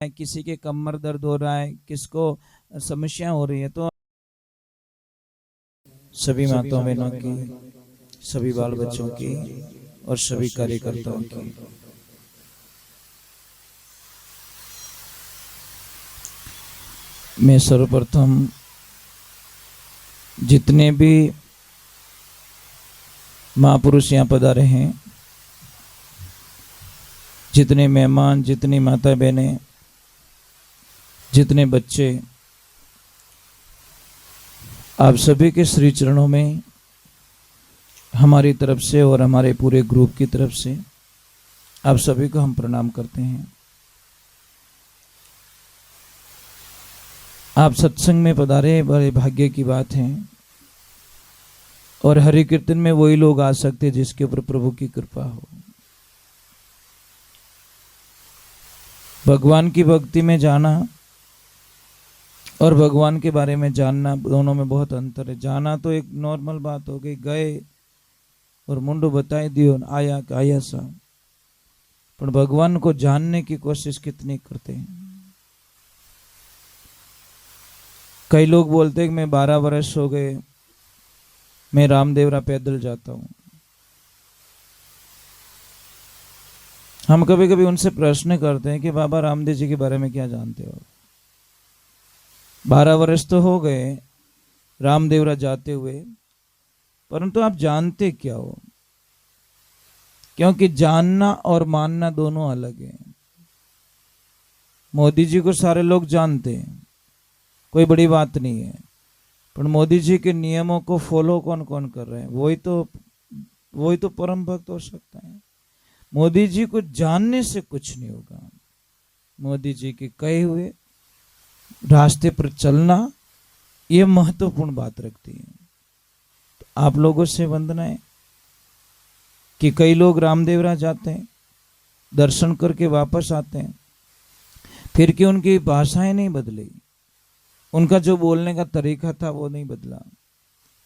है, किसी के कमर दर्द हो रहा है, किसको समस्या हो रही है, तो सभी माताओं बहनों की, सभी बाल बच्चों की और सभी कार्यकर्ताओं की मैं सर्वप्रथम जितने भी महापुरुष यहाँ पधारे हैं, जितने मेहमान, जितनी माता बहनें, जितने बच्चे, आप सभी के श्री चरणों में हमारी तरफ से और हमारे पूरे ग्रुप की तरफ से आप सभी को हम प्रणाम करते हैं। आप सत्संग में पधारे, बड़े भाग्य की बात है। और हरि कीर्तन में वही लोग आ सकते जिसके ऊपर प्रभु की कृपा हो। भगवान की भक्ति में जाना और भगवान के बारे में जानना, दोनों में बहुत अंतर है। जाना तो एक नॉर्मल बात हो गई, गए और मुंडो बताई दियो, आया आया सा। पर भगवान को जानने की कोशिश कितनी करते हैं। कई लोग बोलते हैं कि मैं 12 वर्ष हो गए, मैं रामदेवरा पैदल जाता हूं। हम कभी कभी उनसे प्रश्न करते हैं कि बाबा रामदेव जी के बारे में क्या जानते हो। 12 वर्ष तो हो गए रामदेवरा जाते हुए, परंतु आप जानते क्या हो? क्योंकि जानना और मानना दोनों अलग है। मोदी जी को सारे लोग जानते हैं, कोई बड़ी बात नहीं है, पर मोदी जी के नियमों को फॉलो कौन कौन कर रहे हैं, वही तो परम भक्त हो सकता है। मोदी जी को जानने से कुछ नहीं होगा। मोदी जी के कहे हुए रास्ते पर चलना, ये महत्वपूर्ण बात रखती है। तो आप लोगों से वंदना है कि कई लोग रामदेवरा जाते हैं, दर्शन करके वापस आते हैं, फिर कि उनकी भाषाएं नहीं बदली, उनका जो बोलने का तरीका था वो नहीं बदला,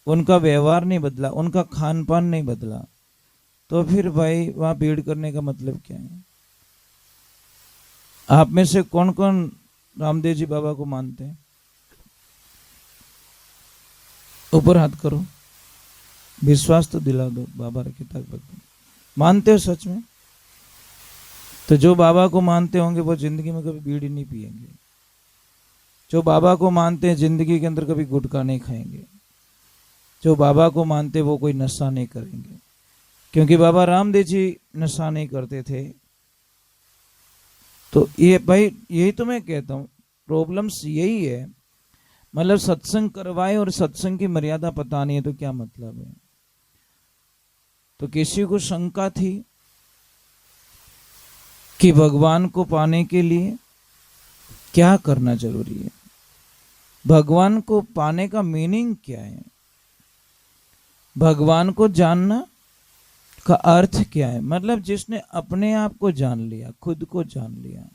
उनका व्यवहार नहीं बदला, उनका खान पान नहीं बदला, तो फिर भाई वहां भीड़ करने का मतलब क्या है? आप में से कौन कौन रामदेव जी बाबा को मानते हैं? ऊपर हाथ करो, विश्वास तो दिला दो। बाबा रखे तक भक्त मानते हो सच में? तो जो बाबा को मानते होंगे वो जिंदगी में कभी बीड़ी नहीं पिएंगे। जो बाबा को मानते हैं जिंदगी के अंदर कभी गुटखा नहीं खाएंगे। जो बाबा को मानते वो कोई नशा नहीं करेंगे, क्योंकि बाबा रामदेव जी नशा नहीं करते थे। तो ये भाई, यही तो मैं कहता हूँ, प्रॉब्लम्स यही है। मतलब सत्संग करवाए और सत्संग की मर्यादा पता नहीं है तो क्या मतलब है? तो किसी को शंका थी कि भगवान को पाने के लिए क्या करना जरूरी है, भगवान को पाने का मीनिंग क्या है, भगवान को जानना का अर्थ क्या है। मतलब जिसने अपने आप को जान लिया, खुद को जान लिया,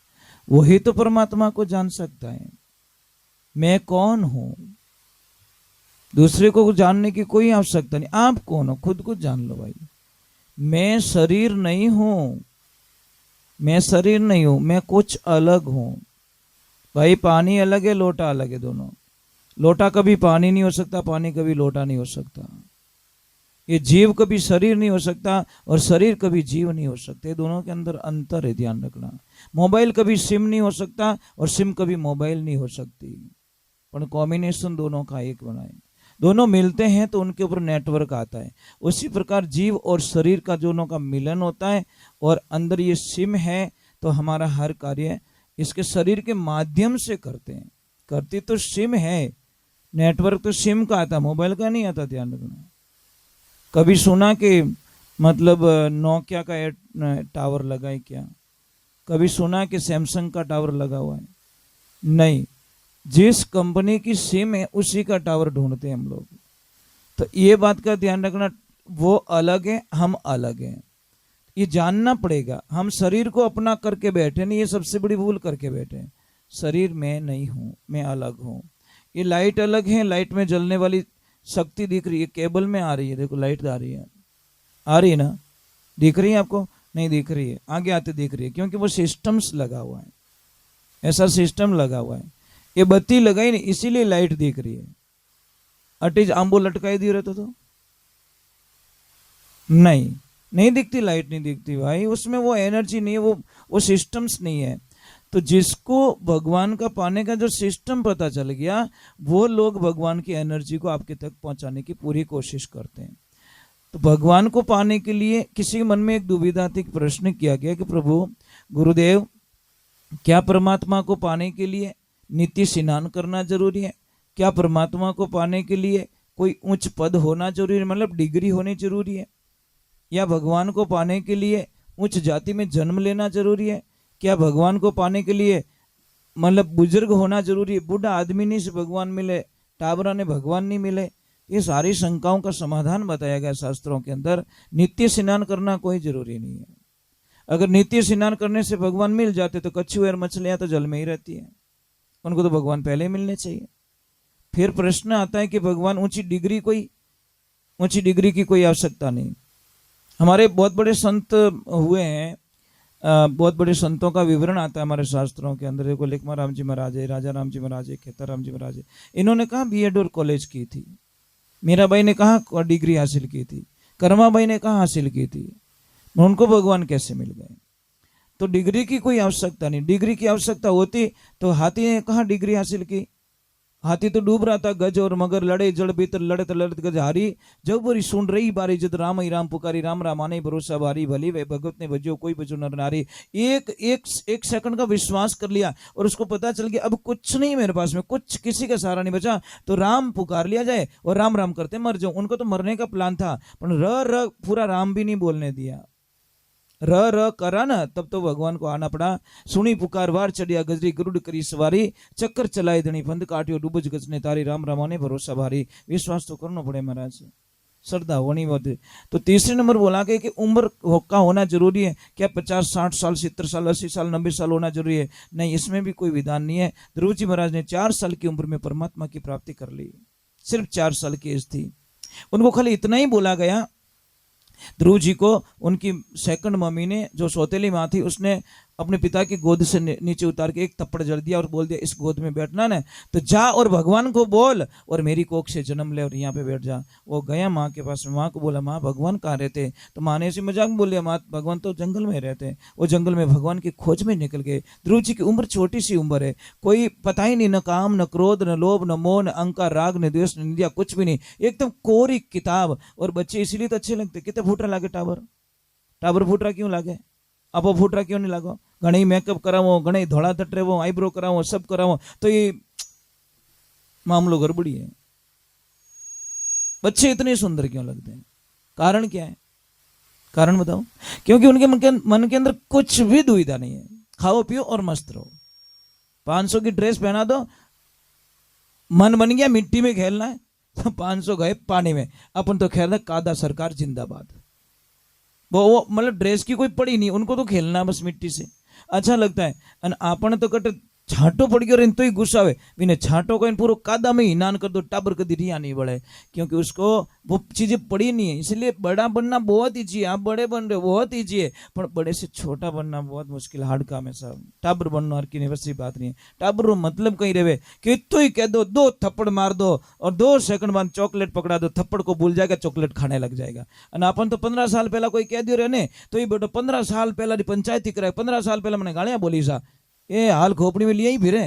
वही तो परमात्मा को जान सकता है। मैं कौन हूं, दूसरे को जानने की कोई आवश्यकता नहीं। आप कौन हो, खुद को जान लो भाई। मैं शरीर नहीं हूं, मैं शरीर नहीं हूं, मैं कुछ अलग हूं। भाई पानी अलग है, लोटा अलग है। दोनों, लोटा कभी पानी नहीं हो सकता, पानी कभी लोटा नहीं हो सकता। ये जीव कभी शरीर नहीं हो सकता और शरीर कभी जीव नहीं हो सकते। दोनों के अंदर अंतर है, ध्यान रखना। मोबाइल कभी सिम नहीं हो सकता और सिम कभी मोबाइल नहीं हो सकती, पर कॉम्बिनेशन दोनों का एक बनाए। दोनों मिलते हैं तो उनके ऊपर नेटवर्क आता है। उसी प्रकार जीव और शरीर का दोनों का मिलन होता है और अंदर ये सिम है, तो हमारा हर कार्य इसके शरीर के माध्यम से करते हैं। करती तो सिम है, नेटवर्क तो सिम का आता, मोबाइल का नहीं आता, ध्यान रखना। कभी सुना कि मतलब नोकिया का टावर लगा है क्या? कभी सुना कि सैमसंग का टावर लगा हुआ है? नहीं। जिस कंपनी की सिम है उसी का टावर ढूंढते हैं हम लोग। तो ये बात का ध्यान रखना, वो अलग है, हम अलग हैं। ये जानना पड़ेगा। हम शरीर को अपना करके बैठे नहीं, ये सबसे बड़ी भूल करके बैठे। शरीर में नहीं हूं, मैं अलग हूं। ये लाइट अलग है, लाइट में जलने वाली शक्ति दिख रही है, केबल में आ रही है। देखो लाइट आ रही है ना? दिख रही है आपको? नहीं दिख रही है, आगे आते दिख रही है, क्योंकि वो सिस्टम्स लगा हुआ है। ऐसा सिस्टम लगा हुआ है। ये बत्ती लगाई नहीं इसीलिए लाइट दिख रही है। अटीज आंबो लटकाई दी रहता तो नहीं दिखती, लाइट नहीं दिखती भाई, उसमें वो एनर्जी नहीं है, वो सिस्टम्स नहीं है। तो जिसको भगवान का पाने का जो सिस्टम पता चल गया, वो लोग भगवान की एनर्जी को आपके तक पहुंचाने की पूरी कोशिश करते हैं। तो भगवान को पाने के लिए किसी के मन में एक दुविधा थी, प्रश्न किया गया कि प्रभु गुरुदेव, क्या परमात्मा को पाने के लिए नित्य स्नान करना जरूरी है? क्या परमात्मा को पाने के लिए कोई उच्च पद होना जरूरी है, मतलब डिग्री होनी जरूरी है? या भगवान को पाने के लिए उच्च जाति में जन्म लेना जरूरी है? क्या भगवान को पाने के लिए मतलब बुजुर्ग होना जरूरी है? बूढ़ा आदमी नहीं से भगवान मिले, टाबरा ने भगवान नहीं मिले? ये सारी शंकाओं का समाधान बताया गया शास्त्रों के अंदर। नित्य स्नान करना कोई जरूरी नहीं है। अगर नित्य स्नान करने से भगवान मिल जाते तो कछुए और मछलियां तो जल में ही रहती है, उनको तो भगवान पहले ही मिलने चाहिए। फिर प्रश्न आता है कि भगवान ऊंची डिग्री की कोई आवश्यकता नहीं। हमारे बहुत बड़े संत हुए हैं, बहुत बड़े संतों का विवरण आता है हमारे शास्त्रों के अंदर। देखो लेखमा राम जी महाराज है, राजा राम जी महाराज है, खेतर राम जी महाराज है, इन्होंने कहा बीएड और कॉलेज की थी। मीराबाई ने कहा डिग्री हासिल की थी, कर्माबाई ने कहा हासिल की थी, उनको भगवान कैसे मिल गए? तो डिग्री की कोई आवश्यकता नहीं। डिग्री की आवश्यकता होती तो हाथी ने कहा डिग्री हासिल की? हाथी तो डूब रहा था, गज और मगर लड़े जड़ भीतर लड़त लड़त गज हारी, जब बुरी सुन रही बारी जद राम ही राम पुकारी, राम रामाने भरोसा भारी, भली वे भगवत ने भजो कोई बजो नर नारी। एक सेकंड का विश्वास कर लिया और उसको पता चल गया अब कुछ नहीं मेरे पास में, कुछ किसी का सहारा नहीं बचा, तो राम पुकार लिया जाए और राम राम करते मर जाऊं। उनको तो मरने का प्लान था, पर र पूरा राम भी नहीं बोलने दिया। र करा ना, तब तो भगवान को आना पड़ा। सुनी पुकार वार चढ़िया गजरी, गरुड़ करी सवारी, चक्कर चलाए धनी फंद काटियो, डूबज गजने तारी, राम रामाने भरोसा भारी। विश्वास तो करना पड़े महाराज, श्रद्धा होनी बहुत। तो तीसरे नंबर बोला गया कि उम्र का होना जरूरी है। क्या 50 60 साल 70 साल 80 साल 90 साल होना जरूरी है? नहीं, इसमें भी कोई विधान नहीं है। ध्रुव जी महाराज ने 4 साल की उम्र में परमात्मा की प्राप्ति कर ली, सिर्फ 4 साल की एज थी। उनको खाली इतना ही बोला गया। ध्रुव जी को उनकी सेकंड मम्मी ने, जो सौतेली माँ थी, उसने अपने पिता की गोद से नीचे उतार के एक थप्पड़ जड़ दिया और बोल दिया इस गोद में बैठना ना, तो जा और भगवान को बोल और मेरी कोख से जन्म ले और यहाँ पे बैठ जा। वो गया माँ के पास में, माँ को बोला माँ भगवान कहाँ रहते? तो माँ ने ऐसे मजाक बोल दिया, माँ भगवान तो जंगल में रहते। वो जंगल में भगवान की खोज में निकल गए। ध्रुव जी की उम्र छोटी सी उम्र है, कोई पता ही नहीं, न काम न क्रोध न लोभ न मोह न अहंकार राग न द्वेष न निंदा, कुछ भी नहीं, एकदम कोरी किताब। और बच्चे इसीलिए तो अच्छे लगते। कितने फूट रहा लागे टाबर फूट रहा क्यों लागे? आप फूट रहा क्यों नहीं लागो? घणी मेकअप करावो, घणी धोला तटरेवो, आईब्रो करावो, सब करावो, तो ये मामलो गड़बड़ी है। बच्चे इतने सुंदर क्यों लगते हैं? कारण क्या है? कारण बताओ। क्योंकि उनके मन के अंदर कुछ भी दुविधा नहीं है। खाओ पियो और मस्त रहो। 500 की ड्रेस पहना दो, मन बन गया मिट्टी में खेलना है तो 500 गए पानी में। अपन तो खेल रहे कादा सरकार जिंदाबाद। वो मतलब ड्रेस की कोई पड़ी नहीं, उनको तो खेलना बस मिट्टी से अच्छा लगता है। અને આપણે તો કટ छाटो पड़ गयो तो ही गुस्सा आवे, बिना छाटो कहीं पूरा कादा में हिनान कर दो, टाबर कभी रिया नहीं बढ़े, क्योंकि उसको वो चीजें पड़ी नहीं है। इसलिए बड़ा बनना बहुत ईजी है। आप बड़े बन रहे बहुत ईजी है, पर बड़े से छोटा बनना बहुत मुश्किल हार्ड काम है साहब। टाबर बनना और की वैसी बात नहीं है। टाबर रो मतलब कहीं रहे कि तो ही कह दो, 2 थप्पड़ मार दो और 2 सेकंड बाद चॉकलेट पकड़ा दो, थप्पड़ को भूल जाएगा, चॉकलेट खाने लग जाएगा। और अपन तो 15 साल पहला कोई कह दियो रहने तो ये बेटो 15 साल पहला पंचायत ही कराए, 15 साल पहला मैंने गालियां बोली सा, ये हाल खोपड़ी में लिया ही फिरे।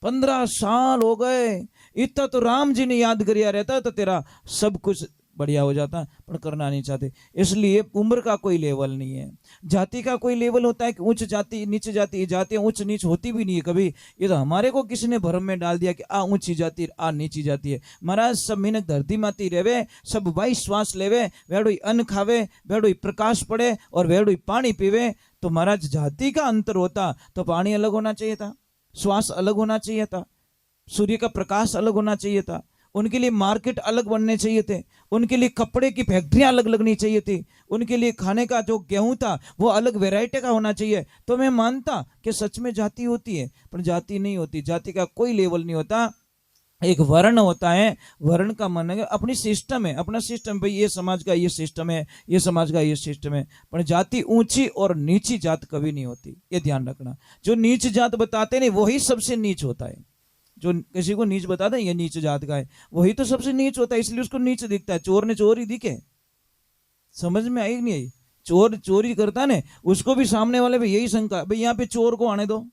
15 साल हो गए, इतना तो राम जी ने याद करिया रहता तो तेरा सब कुछ बढ़िया हो जाता, पर करना नहीं चाहते। इसलिए उम्र का कोई लेवल नहीं है, जाति का कोई लेवल होता है कि उच्च जाति नीच जाति, जातियां उच्च नीच होती भी नहीं है कभी। ये तो हमारे को किसी ने भ्रम में डाल दिया कि आ ऊंची जाति आ नीची जाति है। महाराज सब मिनक धरती माती रेवे, सब भाई श्वास लेवे, वेड़ो अन्न खावे, वेड़ो प्रकाश पड़े और वेड़ो पानी पीवे। तो महाराज जाति का अंतर होता तो पानी अलग होना चाहिए था, श्वास अलग होना चाहिए था, सूर्य का प्रकाश अलग होना चाहिए था, उनके लिए मार्केट अलग बनने चाहिए थे, उनके लिए कपड़े की फैक्ट्रियां अलग लगनी चाहिए थी, उनके लिए खाने का जो गेहूं था वो अलग वैरायटी का होना चाहिए। तो मैं मानता कि सच में जाति होती है, पर जाति नहीं होती, जाति का कोई लेवल नहीं होता। एक वर्ण होता है, वर्ण का मन है अपनी सिस्टम है, अपना सिस्टम, भाई ये समाज का ये सिस्टम है, ये समाज का ये सिस्टम है। पर जाति ऊंची और नीची जात कभी नहीं होती, ये ध्यान रखना। जो नीच जात बताते नहीं वही सबसे नीच होता है। जो किसी को नीच बताते हैं ये नीच जात का है, वही तो सबसे नीच होता है, इसलिए उसको नीच दिखता है। चोर ने चोर ही दिखे, समझ में आई नहीं आई? चोर चोरी करता ने उसको भी सामने वाले पे यही शंका, भाई यहाँ पे चोर को आने दो।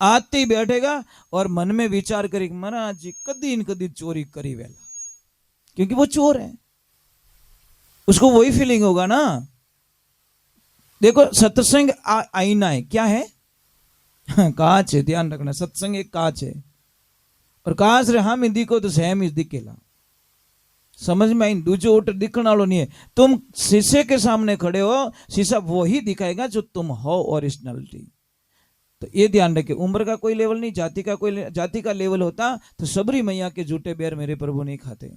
आते ही बैठेगा और मन में विचार करेगा, महाराज जी कदी न कदी चोरी करी वेला, क्योंकि वो चोर है, उसको वही फीलिंग होगा ना। देखो सत्संग आईना है, क्या है? कांच है, ध्यान रखना। सत्संग एक कांच है, और कांच रे हम हिंदी को तो सहम ही दिखेला, समझ में आई? दूजो उठ दिखने वालों नहीं है। तुम शीशे के सामने खड़े हो, शीशा वही दिखाएगा जो तुम हो, ओरिजिनलिटी। तो ये ध्यान रखे, उम्र का कोई लेवल नहीं, जाति का कोई, जाति का लेवल होता तो सबरी मैया के झूठे बेर मेरे प्रभु नहीं खाते।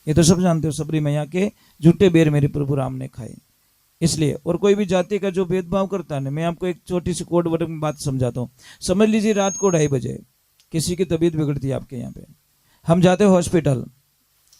ये तो सब जानते हो, सबरी मैया के झूठे बेर मेरे प्रभु राम ने खाए। इसलिए, और कोई भी जाति का जो भेदभाव करता है ना, मैं आपको एक छोटी सी कोड वर्ड में बात समझाता हूँ। समझ लीजिए रात को 2:30 बजे किसी की तबीयत बिगड़ती है आपके यहाँ पे, हम जाते हैं हॉस्पिटल,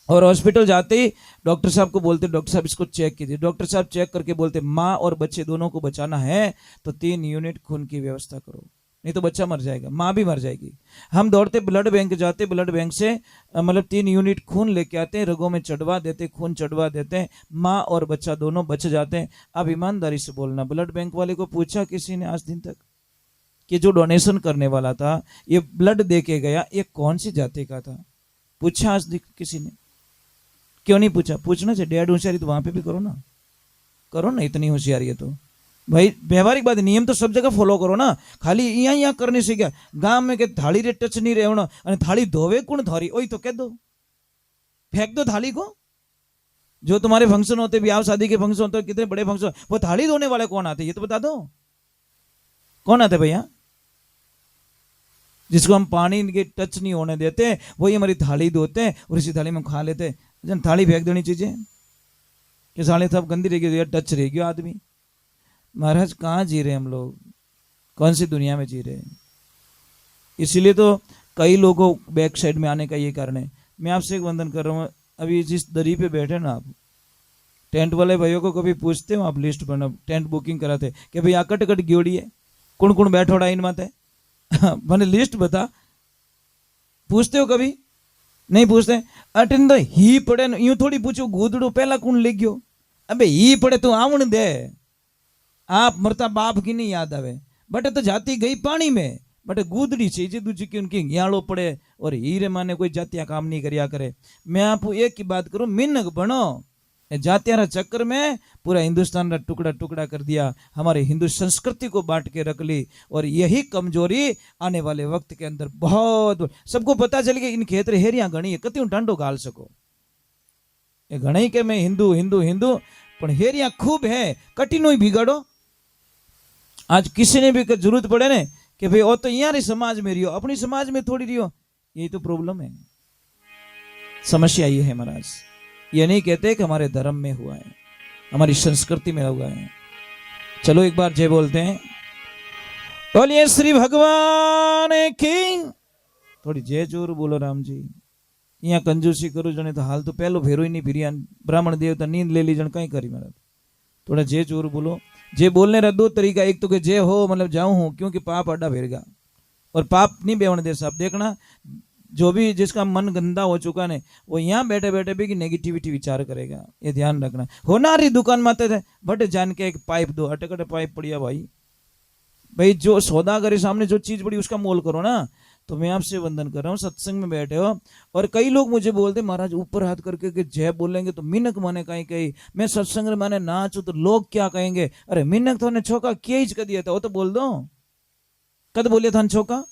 और हॉस्पिटल जाते ही डॉक्टर साहब को बोलते, डॉक्टर साहब इसको चेक कीजिए। डॉक्टर साहब चेक करके बोलते, माँ और बच्चे दोनों को बचाना है तो 3 यूनिट खून की व्यवस्था करो, नहीं तो बच्चा मर जाएगा, माँ भी मर जाएगी। हम दौड़ते ब्लड बैंक जाते, ब्लड बैंक से मतलब 3 यूनिट खून लेके आते हैं, रगों में चढ़वा देते, खून चढ़वा देते हैं, माँ और बच्चा दोनों बच जाते हैं। अब ईमानदारी से बोलना, ब्लड बैंक वाले को पूछा किसी ने आज दिन तक कि जो डोनेशन करने वाला था, ये ब्लड दे के गया, ये कौन सी जाति का था? पूछा आज किसी ने? क्यों नहीं पूछा? पूछना चाहिए। डेढ़ होशियारी तो वहां पे भी करो ना, करो ना, इतनी होशियारी है तो भाई व्यवहारिक बात, नियम तो सब जगह फॉलो करो ना। खाली यहाँ करने से क्या? गांव में के थाली रे टच नहीं रहना, और थाली धोवे कौन थारी, वही तो कह दो, फेंक दो थाली को। जो तुम्हारे फंक्शन होते, ब्याह शादी के फंक्शन होते, कितने बड़े फंक्शन, वो थाली धोने वाले कौन आते, ये तो बता दो, कौन आते भैया? जिसको हम पानी के टच नहीं होने देते, वही हमारी थाली धोते हैं और इसी थाली में खा लेते। जन थाली फेंक देनी चाहिए कि साले सब गंदी रहेगी, यार टच रहेगी आदमी। महाराज कहाँ जी रहे हम लोग, कौन सी दुनिया में जी रहे हैं? इसीलिए तो कई लोगों बैक साइड में आने का ये कारण है। मैं आपसे एक वंदन कर रहा हूँ, अभी जिस दरी पे बैठे ना आप, टेंट वाले भाइयों को कभी पूछते हो आप लिस्ट बना, टेंट बुकिंग कराते कि भाई आकट कट गियोड़ी है, कौन कौन बैठोड़ा इन माते मैंने लिस्ट बता, पूछते हो कभी? नहीं पूछते। अटेंड ही पड़े यूं थोड़ी पूछो, गूदड़ो पहला कौन ले गयो, अबे ही पड़े तो आवण दे, आप मरता बाप की नहीं याद आवे, बटे तो जाती गई पानी में, बटे गूदड़ी चाहिए दूजी की, उनकी याड़ो पड़े, और हीरे माने कोई जातियां काम नहीं करिया करे। मैं आपको एक की बात करूं, मिन्नक बनो, जातियां चक्कर में पूरा हिंदुस्तान का टुकड़ा टुकड़ा कर दिया, हमारे हिंदू संस्कृति को बांट के रख ली, और यही कमजोरी आने वाले वक्त के अंदर बहुत, सबको पता चल गया इन खेत हेरिया घणी है, कति डांडो गाल सको, ये घणी के मैं हिंदू हिंदू हिंदू, पर हेरिया खूब है, कठिनो ही बिगाड़ो। आज किसी ने भी जरूरत पड़े ने कि भाई वो तो यहाँ समाज में रियो, अपनी समाज में थोड़ी रियो, यही तो प्रॉब्लम है, समस्या ये है महाराज। ये नहीं कहते कि हमारे धर्म में हुआ है, हमारी संस्कृति में हुआ है। चलो एक बार जय बोलते हैं, बोलिए श्री भगवान की। थोड़ी जय जोर बोलो राम जी। यहाँ कंजूसी करो जने तो हाल तो पहलो फेरो ही नहीं फिरिया, ब्राह्मण देवता नींद ले ली जन कहीं करी महाराज। थोड़ा जय जोर बोलो। जय बोलने का 2 तरीका, एक तो कि जय हो मतलब जाऊं हूं, क्योंकि पाप अड्डा फिरेगा, और पाप नहीं बेवण दे साहब। देखना जो भी जिसका मन गंदा हो चुका है वो यहाँ बैठे बैठे भी नेगेटिविटी विचार करेगा, ये ध्यान रखना। होना रही दुकान में आते थे बट जान के एक पाइप दो, अटकटे पाइप पड़िया भाई, भाई जो सौदागरी सामने जो चीज पड़ी उसका मोल करो ना। तो मैं आपसे वंदन कर रहा हूँ, सत्संग में बैठे हो, और कई लोग मुझे बोलते महाराज ऊपर हाथ करके कि जय बोलेंगे तो मिनक माने कहीं कहीं, मैं सत्संग में माने नाचू तो लोग क्या कहेंगे, अरे मिनक तो ने छोका क्या कर दिया था, वो तो बोल दो, कद बोलिया था छोका,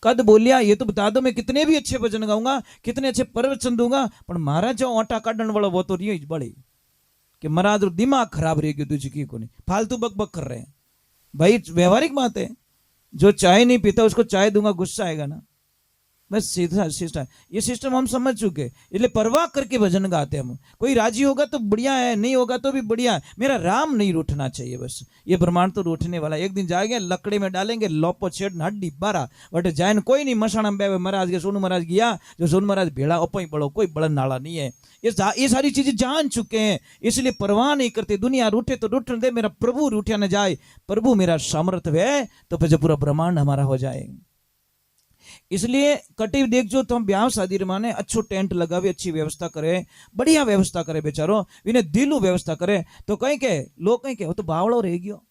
कद बोलिया, ये तो बता दो। मैं कितने भी अच्छे भजन गाऊंगा, कितने अच्छे प्रवचन दूंगा, पर महाराज जो आटा काटने वाला वो तो रही बड़ी कि महाराज दिमाग खराब रह गया, तुझे की को नहीं, फालतू बक बक कर रहे हैं भाई। व्यवहारिक बात है, जो चाय नहीं पीता उसको चाय दूंगा गुस्सा आएगा ना, बस सीधा सिस्टम, ये सिस्टम हम समझ चुके, इसलिए परवाह करके भजन गाते हम। कोई राजी होगा तो बढ़िया है, नहीं होगा तो भी बढ़िया है, मेरा राम नहीं रूठना चाहिए। बस ये ब्रह्मांड तो रूठने वाला, एक दिन जाएंगे लकड़ी में डालेंगे, लोपो छेड़ हड्डी बारा बटे जाए कोई नहीं। मसाणा में महाराज के सोनू महाराज गया, जो सोनू महाराज भेड़ा अपई बड़ो, कोई बड़न नाला नहीं है। ये सारी चीजें जान चुके हैं, इसलिए परवाह नहीं करते। दुनिया रूठे तो रूठने दे, मेरा प्रभु रूठा न जाए। प्रभु मेरा सामर्थ्य है तो फिर पूरा ब्रह्मांड हमारा हो जाए। इसलिए कटी देख जो तो हम ब्याह शादी माने अच्छो टेंट लगावे, अच्छी व्यवस्था करे, बढ़िया व्यवस्था करे बेचारो, इन्हें दिलू व्यवस्था करे। तो कहीं के लोग कहीं के वो तो बावड़ो रह गयो,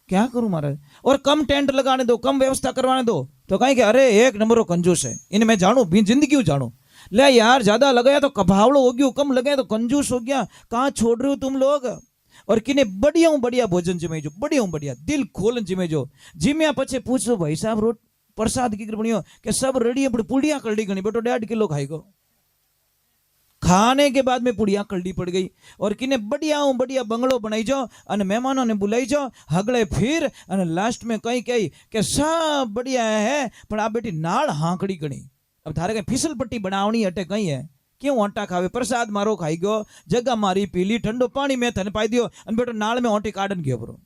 क्या करूं महाराज। और कम टेंट लगाने दो, कम व्यवस्था करवाने दो, तो कहीं के अरे एक नंबर कंजूस है, इन्हें मैं जानू भी जिंदगी जानू। ले यार ज्यादा लगाया तो कभावड़ो हो गयो, कम लगाया तो कंजूस हो गया। कहाँ छोड़ रहे हो तुम लोग। और किने बढ़िया भोजन जिमेजो, बढ़िया दिल खोल जिमेजो। जिम्या पछे पूछो भाई साहब रोट प्रसाद की बनियो के सब रेडी अपनी पुड़िया कलड़ी गणी बेटो 1.5 किलो खाएगो। खाने के बाद में पुड़िया कलड़ी पड़ गई। और किने बढ़िया बंगलो बनाई जाओ और मेहमानों ने बुलाई जाओ हगड़े फिर लास्ट में कहीं कही के सब बढ़िया है पर आप बेटी नाल हांकड़ी गणी। अब थारे कहीं फिसल पट्टी बनावनी हटे कहीं है, क्यों आटा खावे, प्रसाद मारो खाई गयो, जगह मारी पीली, ठंडो पानी में थने पाई दियो और बेटो नाल में ओंटी काटन गयो बरो।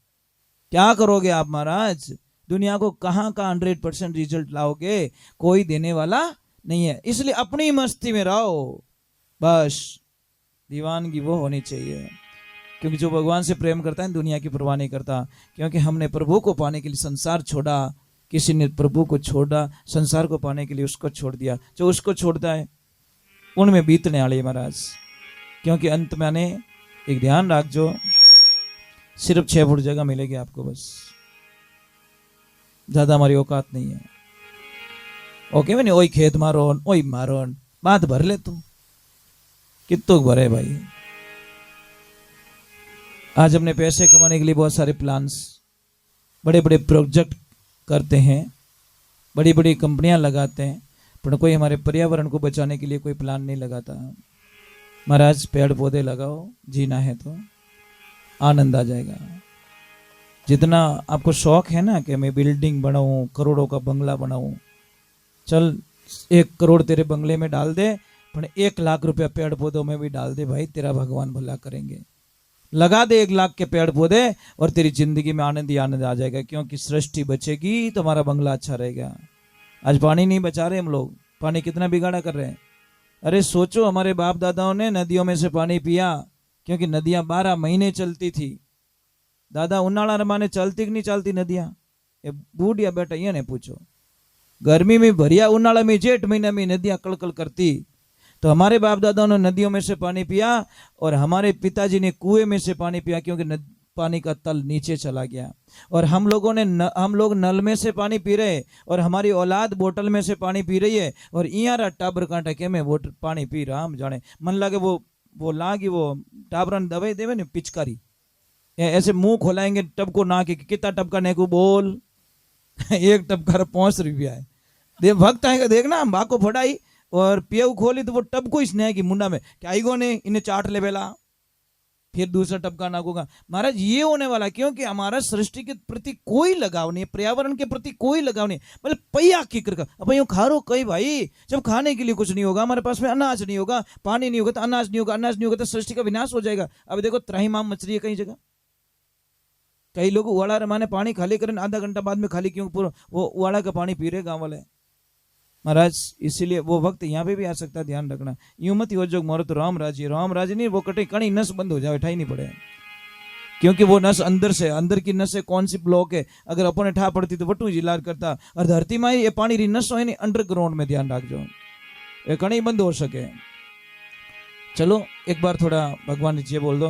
क्या करोगे आप महाराज। दुनिया को कहाँ का 100% रिजल्ट लाओगे, कोई देने वाला नहीं है। इसलिए अपनी मस्ती में रहो, बस दीवानगी वो होनी चाहिए। क्योंकि जो भगवान से प्रेम करता है दुनिया की परवाह नहीं करता। क्योंकि हमने प्रभु को पाने के लिए संसार छोड़ा, किसी ने प्रभु को छोड़ा, संसार को पाने के लिए उसको छोड़ दिया। जो उसको छोड़ता है उनमें बीतने वाले महाराज। क्योंकि अंत में आने एक ध्यान रख, जो सिर्फ 6 फुट जगह मिलेगी आपको, बस ज्यादा हमारी औकात नहीं है। ओके मैंने वही खेत मारो वही मारो, बात भर ले तू कितो भरे भाई। आज अपने पैसे कमाने के लिए बहुत सारे प्लान्स, बड़े बड़े प्रोजेक्ट करते हैं, बड़ी बड़ी कंपनियां लगाते हैं, पर कोई हमारे पर्यावरण को बचाने के लिए कोई प्लान नहीं लगाता। महाराज पेड़ पौधे लगाओ, जीना है तो आनंद आ जाएगा। जितना आपको शौक है ना कि मैं बिल्डिंग बनाऊं, करोड़ों का बंगला बनाऊं, चल 1 करोड़ तेरे बंगले में डाल दे, पर 1 लाख रुपया पेड़ पौधों में भी डाल दे भाई, तेरा भगवान भला करेंगे। लगा दे 1 लाख के पेड़ पौधे और तेरी जिंदगी में आनंद ही आनंद आ जाएगा। क्योंकि सृष्टि बचेगी तो हमारा बंगला अच्छा रहेगा। आज पानी नहीं बचा रहे हम लोग, पानी कितना बिगाड़ा कर रहे हैं। अरे सोचो हमारे बाप दादाओं ने नदियों में से पानी पिया, क्योंकि नदियां 12 महीने चलती थी। दादा उन्नाड़ा रमाने चलती कि नहीं चलती नदियां, ये बूढ़िया बेटा ये ने पूछो। गर्मी में भरिया, उन्नाड़ा में जेठ महीना में नदियां कलकल करती। तो हमारे बाप दादाओं ने नदियों में से पानी पिया और हमारे पिताजी ने कुएं में से पानी पिया, क्योंकि पानी का तल नीचे चला गया। और हम लोग नल में से पानी पी रहे और हमारी औलाद बोतल में से पानी पी रही है। और इयारा टाबर कांटा के में वो पानी पी रहा, हम जाने मन लगे वो लागी वो टाबरन दवाई देवे ने पिचकारी, ऐसे मुंह खोलाएंगे टब को ना कि कितना टब का नेकू बोल 1 टब का 5 रुपया है। दे भक्त आएगा देखना, हम बाको फटाई और पियऊ खोली तो वो टब को ही स्नेह की मुंडा में क्या आईगो ने इन्हें चाट ले बेला, फिर दूसरा टपका नागोगा। महाराज ये होने वाला, क्योंकि हमारा सृष्टि के प्रति कोई लगाव नहीं है, पर्यावरण के प्रति कोई लगाव नहीं। मतलब पैया की कर अब यूं खा रो कई भाई, जब खाने के लिए कुछ नहीं होगा, हमारे पास में अनाज नहीं होगा, पानी नहीं होगा तो अनाज नहीं होगा, अनाज नहीं होगा तो सृष्टि का विनाश हो जाएगा। अब देखो त्राहिमाम मछली है कई जगह, कई लोग उवाड़ा रमाने पानी खाली करें, आधा घंटा बाद में खाली क्यों, पूरा वो उवाड़ा का पानी पी रहे गाँव वाले महाराज। इसीलिए वो वक्त यहाँ पे भी आ सकता है, ध्यान रखना। यूं मत हो जो मोर तो राम राजी नहीं, वो कटे कणी नस बंद हो जाए, उठाई नहीं पड़े। क्योंकि वो नस अंदर से, अंदर की नस से कौन सी ब्लॉक है, अगर अपने ठा पड़ती तो वटू जिलार करता। और धरती में ये पानी री नस हो अंडरग्राउंड में, ध्यान रखो ये कणी बंद हो सके। चलो एक बार थोड़ा भगवान जी बोल दो,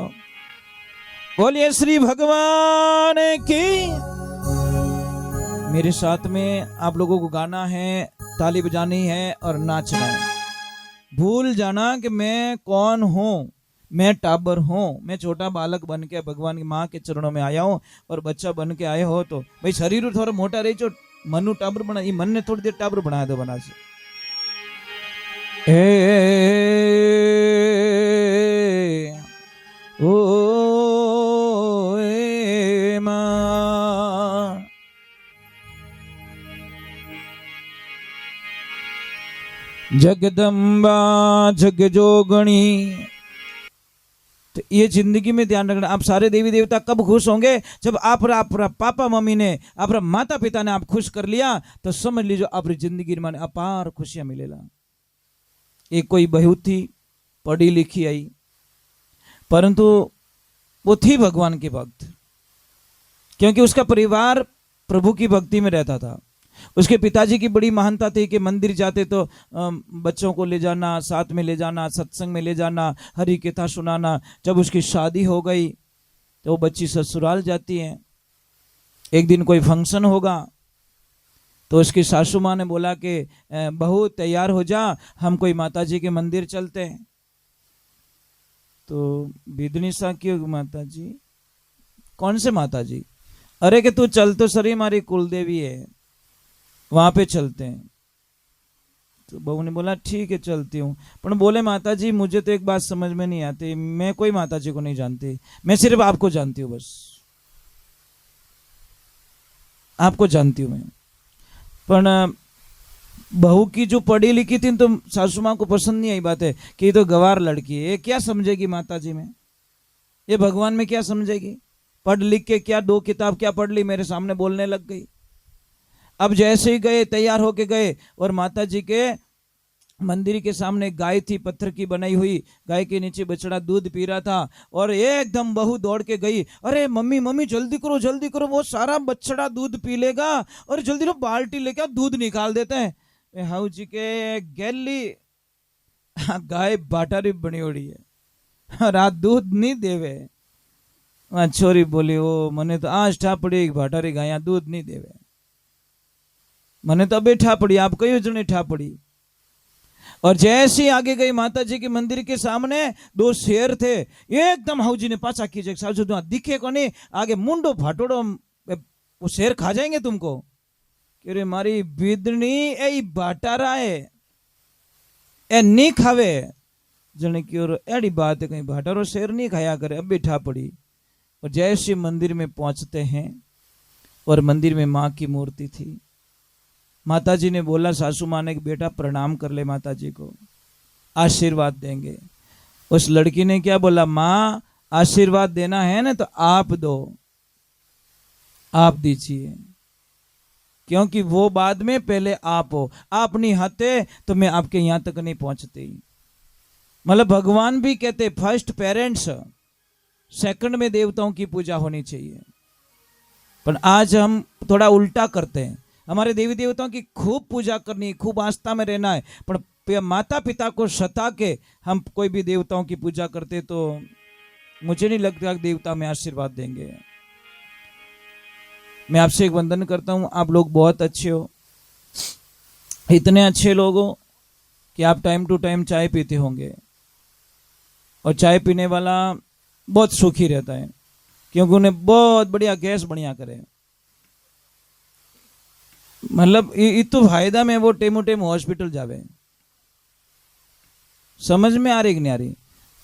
बोलिए श्री भगवान की। मेरे साथ में आप लोगों को गाना है, ताली बजानी है और नाचना है। भूल जाना कि मैं कौन हूँ, मैं टाबर हूँ, मैं छोटा बालक बन के भगवान की माँ के चरणों में आया हूँ। और बच्चा बन के आए हो तो भाई शरीर थोड़ा मोटा रही, जो मनु टाबर बना, ये मन ने थोड़ी देर टाबर बना दो बना से। जगदम्बा जग जोगणी। तो ये जिंदगी में ध्यान रखना। आप सारे देवी देवता कब खुश होंगे? जब आप पापा मम्मी ने, आप माता पिता ने आप खुश कर लिया, तो समझ लीजिए आपकी जिंदगी में अपार खुशियां मिलेगा। एक कोई बहू थी, पढ़ी लिखी आई, परंतु वो थी भगवान की भक्त, क्योंकि उसका परिवार प्रभु की भक्ति में रहता था। उसके पिताजी की बड़ी महानता थी कि मंदिर जाते तो बच्चों को ले जाना, साथ में ले जाना, सत्संग में ले जाना, हरि कथा सुनाना। जब उसकी शादी हो गई तो वो बच्ची ससुराल जाती है। एक दिन कोई फंक्शन होगा तो उसकी सासू माँ ने बोला कि बहू तैयार हो जा, हम कोई माता जी के मंदिर चलते हैं। तो बिदनी सा क्यों माता जी? कौन से माता जी? अरे कि तू चल तो सरी, हमारी कुलदेवी है, वहां पे चलते हैं। तो बहू ने बोला ठीक है चलती हूँ, पर बोले माता जी मुझे तो एक बात समझ में नहीं आती, मैं कोई माता जी को नहीं जानती, मैं सिर्फ आपको जानती हूँ, बस आपको जानती हूँ मैं। पर बहू की जो पढ़ी लिखी थी तो सासू माँ को पसंद नहीं आई बात है कि ये तो गवार लड़की है, ये क्या समझेगी माता जी में, ये भगवान में क्या समझेगी, पढ़ लिख के क्या 2 किताब क्या पढ़ ली, मेरे सामने बोलने लग गई। अब जैसे ही गए, तैयार होके गए, और माता जी के मंदिर के सामने गाय थी, पत्थर की बनाई हुई, गाय के नीचे बछड़ा दूध पी रहा था, और एकदम बहू दौड़ के गई, अरे मम्मी मम्मी जल्दी करो जल्दी करो, वो सारा बछड़ा दूध पी लेगा, और जल्दी लो बाल्टी लेके दूध निकाल देते हैं। हाउ जी के गैली गाय बाटारी बनी उड़ी है, रात दूध नहीं देवे। छोरी बोली ओ मने तो आज ठा पड़ी भाटारी गाया दूध नहीं देवे, मने तो अबे ठा पड़ी, आप कई जने ठा पड़ी। और जैसे ही आगे गई माता जी के मंदिर के सामने 2 शेर थे, एकदम हाउजी ने पाछा कीजिए, साजू दिखे को नहीं, आगे मुंडो फाटोड़ो, वो शेर खा जाएंगे तुमको। कि मारी बिदनी ए बाटारा है, ए नहीं खावे। जने क्यों एड़ी बात है, कहीं भाटारो शेर नहीं खाया करे, अब बैठा पड़ी। और जैसे मंदिर में पहुंचते हैं, और मंदिर में माँ की मूर्ति थी, माता जी ने बोला सासू माँ ने कि बेटा प्रणाम कर ले, माता जी को आशीर्वाद देंगे। उस लड़की ने क्या बोला, माँ आशीर्वाद देना है ना तो आप दो, आप दीजिए, क्योंकि वो बाद में, पहले आप हो, आप नहीं आते तो मैं आपके यहां तक नहीं पहुंचती। मतलब भगवान भी कहते फर्स्ट पेरेंट्स, सेकंड में देवताओं की पूजा होनी चाहिए। पर आज हम थोड़ा उल्टा करते हैं, हमारे देवी देवताओं की खूब पूजा करनी, खूब आस्था में रहना है, पर माता पिता को सता के हम कोई भी देवताओं की पूजा करते तो मुझे नहीं लगता कि देवता में आशीर्वाद देंगे। मैं आपसे एक वंदन करता हूं, आप लोग बहुत अच्छे हो, इतने अच्छे लोग हो कि आप टाइम टू टाइम चाय पीते होंगे, और चाय पीने वाला बहुत सुखी रहता है, क्योंकि उन्हें बहुत बढ़िया गैस बढ़िया करे। मतलब ये तो फायदा में वो टेमो टेम हॉस्पिटल जावे। समझ में आ रही कि नहीं आ रही?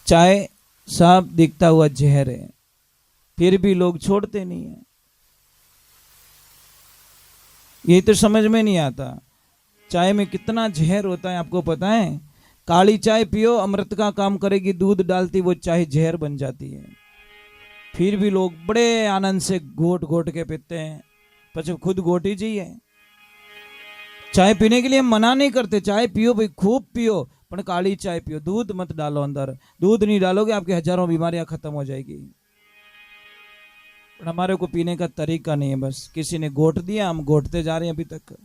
चाय साफ दिखता हुआ जहर है, फिर भी लोग छोड़ते नहीं है, ये तो समझ में नहीं आता। चाय में कितना जहर होता है आपको पता है? काली चाय पियो अमृत का काम करेगी, दूध डालती वो चाय जहर बन जाती है, फिर भी लोग बड़े आनंद से घोट घोट के पीते हैं, पर खुद घोट ही चाहिए। चाय पीने के लिए हम मना नहीं करते, चाय पियो भाई खूब पियो, पर काली चाय पियो, दूध मत डालो अंदर, दूध नहीं डालोगे आपकी हजारों बीमारियां खत्म हो जाएगी। पर हमारे को पीने का तरीका नहीं है, बस किसी ने घोट दिया, हम घोटते जा रहे हैं अभी तक।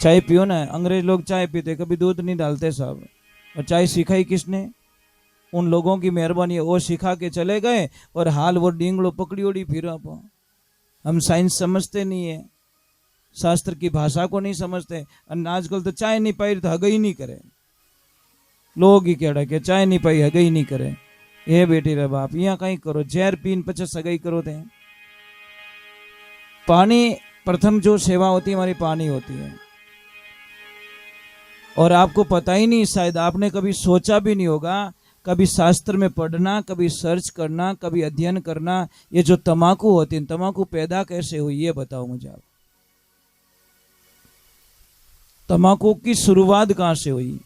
चाय पियो ना, अंग्रेज लोग चाय पीते, कभी दूध नहीं डालते साहब। और चाय सिखाई किसने? उन लोगों की मेहरबानी है, वो सिखा के चले गए, और हाल वो डींगड़ो पकड़ी उड़ी फिर। हम साइंस समझते नहीं है, शास्त्र की भाषा को नहीं समझते। आजकल तो चाय नहीं पाई तो हगई नहीं करे, लोग ही कह के चाय नहीं पाई हगई नहीं करे। ये बेटी रे बाप, यहाँ कहीं करो, जहर पीन 50 सगाई करो थे। पानी प्रथम जो सेवा होती है हमारी पानी होती है, और आपको पता ही नहीं, शायद आपने कभी सोचा भी नहीं होगा, कभी शास्त्र में पढ़ना, कभी सर्च करना, कभी अध्ययन करना, ये जो तंबाकू होती है, तंबाकू पैदा कैसे हुई ये बताओ मुझे आप। तम्बाकू की शुरुआत कहां से हुई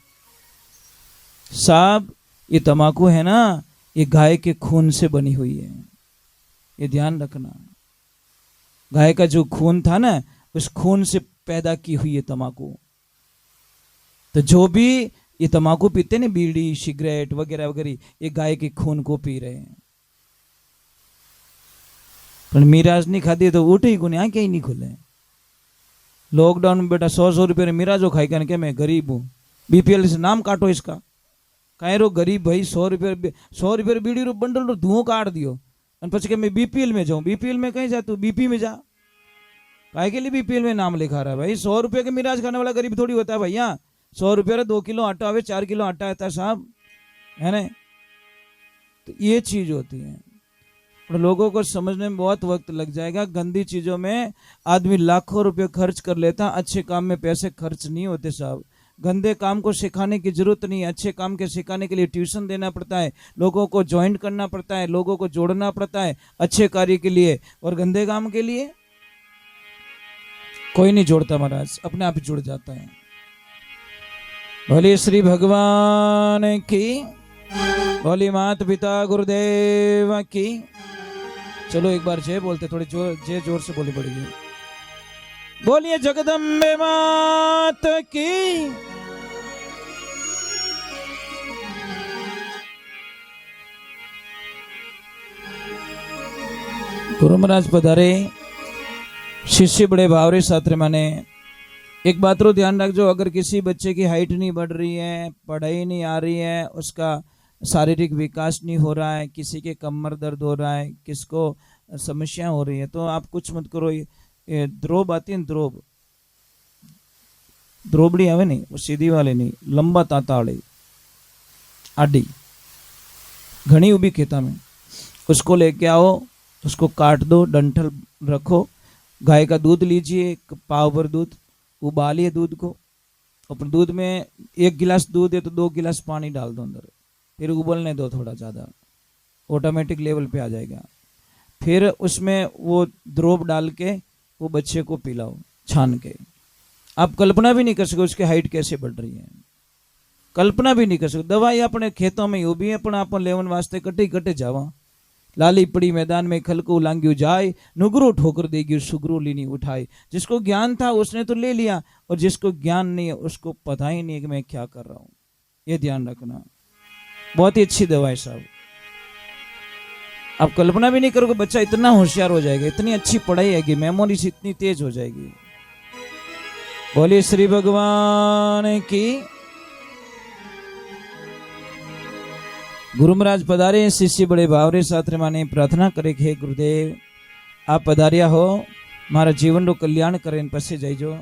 साहब? ये तम्बाकू है ना, ये गाय के खून से बनी हुई है, ये ध्यान रखना। गाय का जो खून था ना, उस खून से पैदा की हुई है तम्बाकू। तो जो भी ये तम्बाकू पीते ना, बीड़ी सिगरेट वगैरह वगैरह, ये गाय के खून को पी रहे हैं। पर मिराज नहीं खाती तो उठे ही गुने आंखें ही नहीं खुले। लॉकडाउन में बेटा 100 रुपये में मिराजो खाई के मैं गरीब हूँ, बीपीएल से नाम काटो इसका। कहे रो गरीब भाई, 100 रुपये बीड़ी रो बंडल रो धुओं काट दियो પછી કે मैं बीपीएल में जाऊं। बीपीएल में कहीं जा, तू बीपी में जा। काहे के लिए बीपीएल में नाम लिखा रहा है भाई? 100 रुपये के मिराज खाने वाला गरीब थोड़ी होता है भैया। 100 रुपये 2 किलो आटा आवे, 4 किलो आटा आता है साहब, है ना? तो ये चीज होती है, और लोगों को समझने में बहुत वक्त लग जाएगा। गंदी चीजों में आदमी लाखों रुपए खर्च कर लेता, अच्छे काम में पैसे खर्च नहीं होते साहब। गंदे काम को सिखाने की जरूरत नहीं है, अच्छे काम के सिखाने के लिए ट्यूशन देना पड़ता है, लोगों को ज्वाइंट करना पड़ता है, लोगों को जोड़ना पड़ता है अच्छे कार्य के लिए। और गंदे काम के लिए कोई नहीं जोड़ता महाराज, अपने आप ही जुड़ जाता है। बोलिए श्री भगवान की, बोलिए माता पिता गुरुदेव की। चलो एक बार जय बोलते, थोड़ी जोर से बोली पड़ेगी। बोलिए जगदम्बे मात की। गुरु महाराज पधारे, शिष्य बड़े भावरे छात्र माने। एक बात रो ध्यान रखो, अगर किसी बच्चे की हाइट नहीं बढ़ रही है, पढ़ाई नहीं आ रही है, उसका शारीरिक विकास नहीं हो रहा है, किसी के कमर दर्द हो रहा है, किसको समस्या हो रही है, तो आप कुछ मत करो। ये द्रोब आती है, द्रोबड़ी आवे नहीं, वो सीधी वाले नहीं, लंबा तांता वाली आडी घनी उबी खेता में, उसको लेके आओ, उसको काट दो, डंठल रखो, गाय का दूध लीजिए, पाव भर दूध, उबालिए दूध को, और दूध में 1 गिलास दूध है तो 2 गिलास पानी डाल दो अंदर, फिर उबलने दो थोड़ा ज़्यादा, ऑटोमेटिक लेवल पे आ जाएगा। फिर उसमें वो द्रोब डाल के वो बच्चे को पिलाओ छान के। आप कल्पना भी नहीं कर सको उसकी हाइट कैसे बढ़ रही है, कल्पना भी नहीं कर सको। दवाई अपने खेतों में यूं भी अपना आप लेवन वास्ते कटे कटे जावा, लाली पड़ी मैदान में खलको लांग्यू जाए, नुगरो ठोकर देगी सुगरो लीनी उठाए। जिसको ज्ञान था उसने तो ले लिया, और जिसको ज्ञान नहीं है उसको पता ही नहीं है कि मैं क्या कर रहा हूँ। ये ध्यान रखना, बहुत ही अच्छी दवा है साहब। आप कल्पना भी नहीं करोगे, बच्चा इतना होशियार हो जाएगा, इतनी अच्छी पढ़ाई आएगी, मेमोरी से इतनी तेज हो जाएगी। बोलिए श्री भगवान की। गुरु महाराज पधारे, शिष्य बड़े भावरे छात्र माने प्रार्थना करे, हे गुरुदेव आप पधारिया हो, मारा जीवन रो कल्याण करे, पछे जाइजो।